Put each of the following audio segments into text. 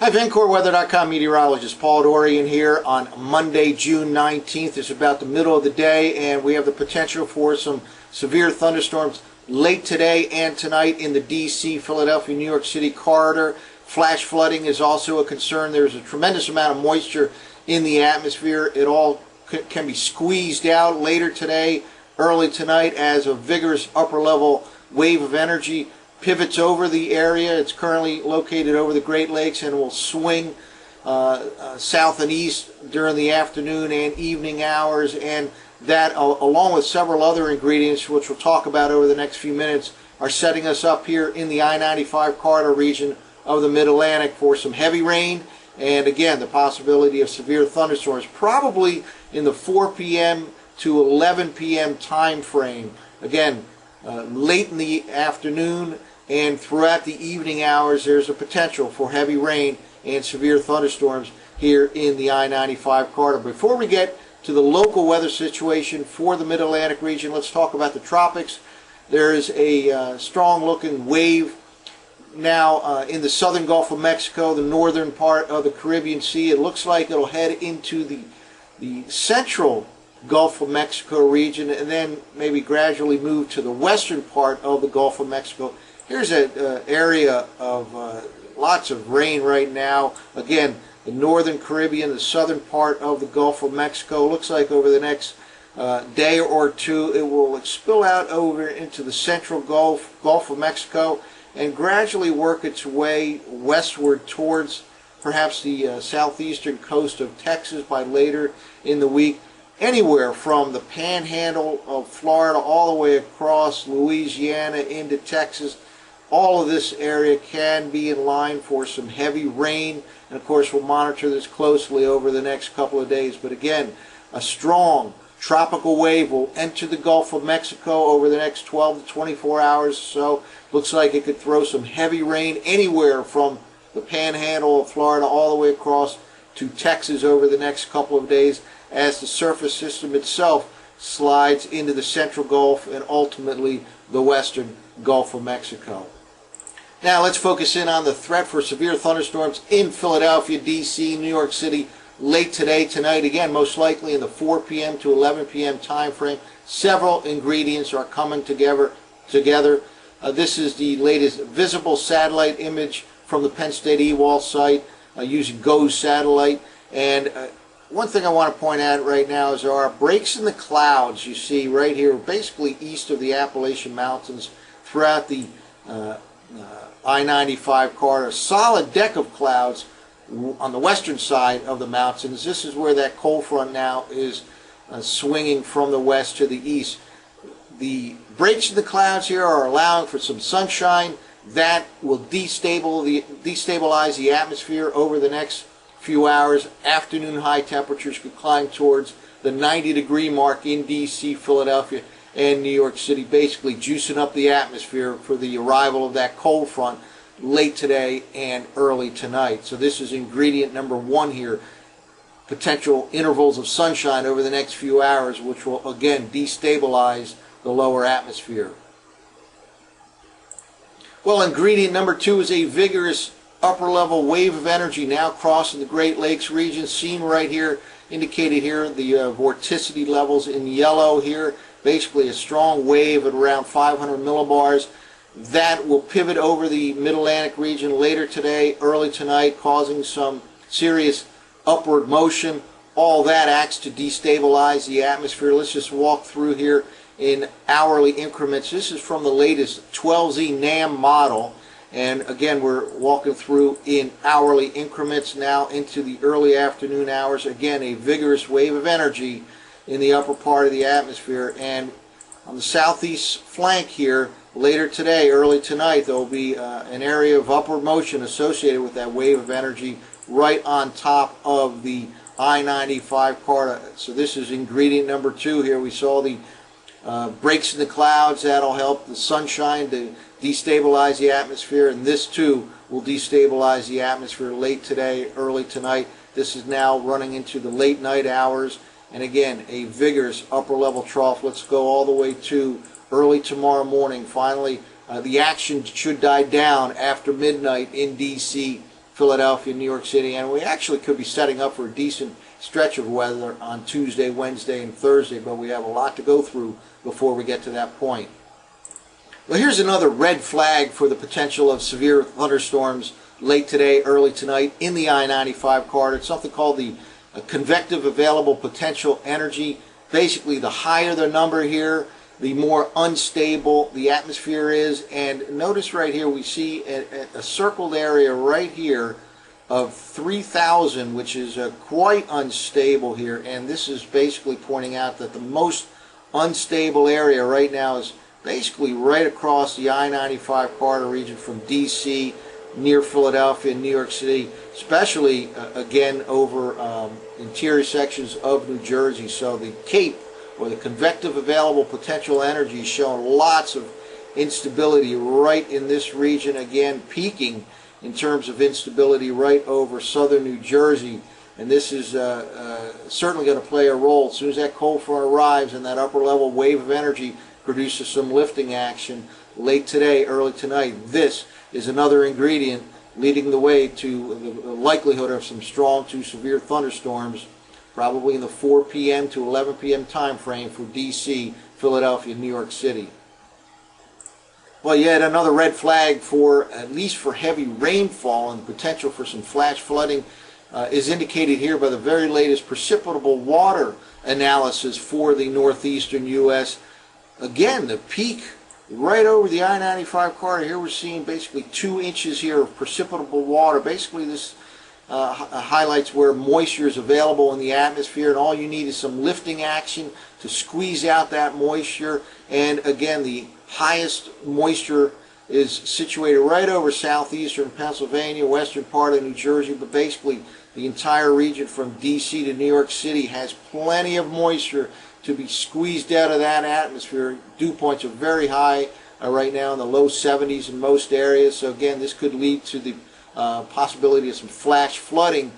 Hi, VencoreWeather.com meteorologist Paul Dorian here on Monday, June 19th. It's about the middle of the day, and we have the potential for some severe thunderstorms late today and tonight in the D.C., Philadelphia, New York City corridor. Flash flooding is also a concern. There's a tremendous amount of moisture in the atmosphere. It all can be squeezed out later today, early tonight, as a vigorous upper-level wave of energy pivots over the area. It's currently located over the Great Lakes and will swing south and east during the afternoon and evening hours, and that, along with several other ingredients, which we'll talk about over the next few minutes, are setting us up here in the I-95 corridor region of the Mid-Atlantic for some heavy rain and, again, the possibility of severe thunderstorms, probably in the 4 p.m. to 11 p.m. time frame. Again, late in the afternoon and throughout the evening hours, there's a potential for heavy rain and severe thunderstorms here in the I-95 corridor. Before we get to the local weather situation for the Mid-Atlantic region, let's talk about the tropics. There is a strong-looking wave now in the southern Gulf of Mexico, the northern part of the Caribbean Sea. It looks like it'll head into the central Gulf of Mexico region and then maybe gradually move to the western part of the Gulf of Mexico. Here's an area of lots of rain right now. Again, the northern Caribbean, the southern part of the Gulf of Mexico. Looks like over the next day or two it will spill out over into the central Gulf of Mexico and gradually work its way westward towards perhaps the southeastern coast of Texas by later in the week. Anywhere from the panhandle of Florida all the way across Louisiana into Texas, all of this area can be in line for some heavy rain, and of course we'll monitor this closely over the next couple of days. But again, a strong tropical wave will enter the Gulf of Mexico over the next 12 to 24 hours. So looks like it could throw some heavy rain anywhere from the panhandle of Florida all the way across to Texas over the next couple of days, as the surface system itself slides into the central Gulf and ultimately the western Gulf of Mexico. Now let's focus in on the threat for severe thunderstorms in Philadelphia, D.C., New York City late today, tonight. Again, most likely in the 4 p.m. to 11 p.m. time frame. Several ingredients are coming together. This is the latest visible satellite image from the Penn State EWAL site using GOES satellite. And one thing I want to point out right now is there are breaks in the clouds you see right here, basically east of the Appalachian Mountains throughout the I-95 corridor. Solid deck of clouds on the western side of the mountains. This is where that cold front now is swinging from the west to the east. The breaks in the clouds here are allowing for some sunshine that will destabilize the atmosphere over the next few hours. Afternoon high temperatures could climb towards the 90-degree mark in D.C., Philadelphia, and New York City, basically juicing up the atmosphere for the arrival of that cold front late today and early tonight. So this is ingredient number one here. Potential intervals of sunshine over the next few hours, which will again destabilize the lower atmosphere. Well, ingredient number two is a vigorous upper-level wave of energy now crossing the Great Lakes region, seen right here, indicated here, the vorticity levels in yellow here. Basically a strong wave at around 500 millibars. That will pivot over the Mid-Atlantic region later today, early tonight, causing some serious upward motion. All that acts to destabilize the atmosphere. Let's just walk through here in hourly increments. This is from the latest 12Z NAM model. And again, we're walking through in hourly increments now into the early afternoon hours. Again, a vigorous wave of energy in the upper part of the atmosphere. And on the southeast flank here, later today, early tonight, there will be an area of upward motion associated with that wave of energy right on top of the I-95 corridor. So this is ingredient number two here. We saw the breaks in the clouds. That'll help the sunshine to destabilize the atmosphere, and this too will destabilize the atmosphere late today, early tonight. This is now running into the late night hours, and again, a vigorous upper level trough. Let's go all the way to early tomorrow morning. Finally, the action should die down after midnight in D.C., Philadelphia, New York City, and we actually could be setting up for a decent stretch of weather on Tuesday, Wednesday, and Thursday, but we have a lot to go through before we get to that point. Well, here's another red flag for the potential of severe thunderstorms late today, early tonight in the I-95 corridor. It's something called the convective available potential energy. Basically, the higher the number here, the more unstable the atmosphere is. And notice right here we see a circled area right here of 3,000, which is quite unstable here. And this is basically pointing out that the most unstable area right now is basically right across the I-95 corridor region from D.C. near Philadelphia and New York City, especially again over interior sections of New Jersey. So the Cape, or the convective available potential energy, is showing lots of instability right in this region, again peaking in terms of instability right over southern New Jersey. And this is certainly going to play a role. As soon as that cold front arrives and that upper level wave of energy produces some lifting action late today, early tonight, this is another ingredient leading the way to the likelihood of some strong to severe thunderstorms, probably in the 4 p.m. to 11 p.m. time frame for D.C., Philadelphia, New York City. Well, yet another red flag for, at least for heavy rainfall and potential for some flash flooding is indicated here by the very latest precipitable water analysis for the northeastern U.S. Again, the peak right over the I-95 corridor. Here we're seeing basically 2 inches here of precipitable water. Basically this highlights where moisture is available in the atmosphere, and all you need is some lifting action to squeeze out that moisture. And again, the highest moisture is situated right over southeastern Pennsylvania, western part of New Jersey, but basically the entire region from D.C. to New York City has plenty of moisture to be squeezed out of that atmosphere. Dew points are very high right now, in the low 70s in most areas. So again, this could lead to the possibility of some flash flooding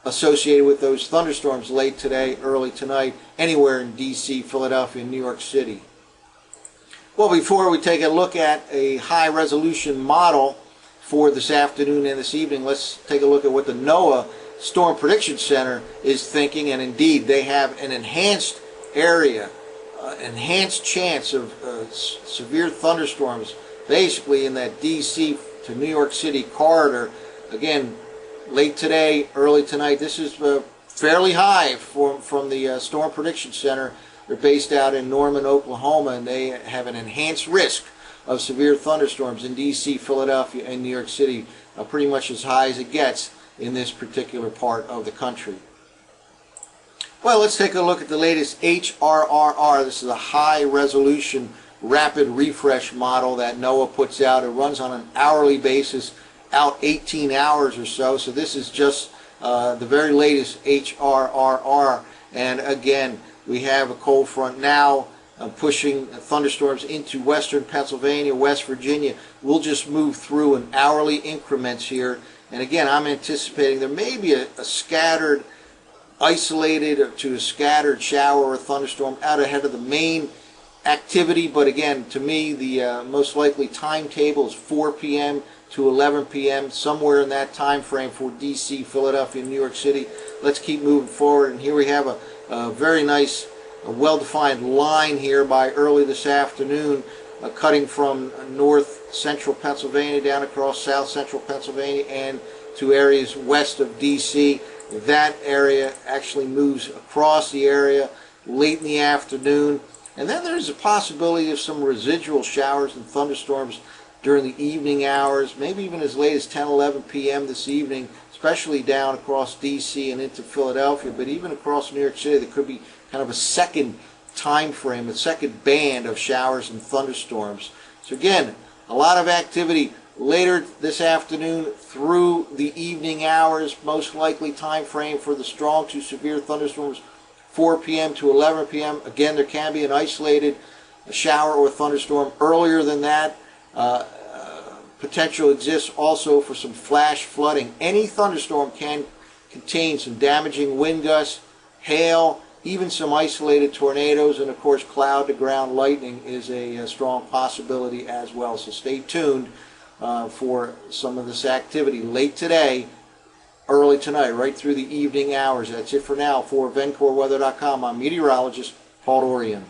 associated with those thunderstorms late today, early tonight, anywhere in D.C., Philadelphia, and New York City. Well, before we take a look at a high-resolution model for this afternoon and this evening, let's take a look at what the NOAA Storm Prediction Center is thinking. And indeed, they have an enhanced area, enhanced chance of severe thunderstorms, basically in that D.C. to New York City corridor. Again, late today, early tonight. This is fairly high from the Storm Prediction Center. They're based out in Norman, Oklahoma, and they have an enhanced risk of severe thunderstorms in D.C., Philadelphia, and New York City, pretty much as high as it gets in this particular part of the country. Well, let's take a look at the latest HRRR. This is a high-resolution rapid refresh model that NOAA puts out. It runs on an hourly basis, out 18 hours or so. So this is just the very latest HRRR. And again, we have a cold front now pushing thunderstorms into western Pennsylvania, West Virginia. We'll just move through in hourly increments here. And again, I'm anticipating there may be a scattered, isolated to a scattered shower or thunderstorm out ahead of the main activity. But again, to me, the most likely timetable is 4 p.m. to 11 p.m., somewhere in that time frame for D.C., Philadelphia, and New York City. Let's keep moving forward. And here we have a very nice, well-defined line here by early this afternoon, cutting from north central Pennsylvania down across south central Pennsylvania and to areas west of D.C. That area actually moves across the area late in the afternoon. And then there's a possibility of some residual showers and thunderstorms during the evening hours, maybe even as late as 10, 11 p.m. this evening, especially down across D.C. and into Philadelphia. But even across New York City, there could be kind of a second time frame, a second band of showers and thunderstorms. So again, a lot of activity later this afternoon through the evening hours. Most likely time frame for the strong to severe thunderstorms, 4 p.m. to 11 p.m. Again, there can be an isolated shower or thunderstorm earlier than that. Potential exists also for some flash flooding. Any thunderstorm can contain some damaging wind gusts, hail, even some isolated tornadoes, and of course cloud to ground lightning is a strong possibility as well. So stay tuned for some of this activity late today, early tonight, right through the evening hours. That's it for now. For VencoreWeather.com, I'm meteorologist Paul Dorian.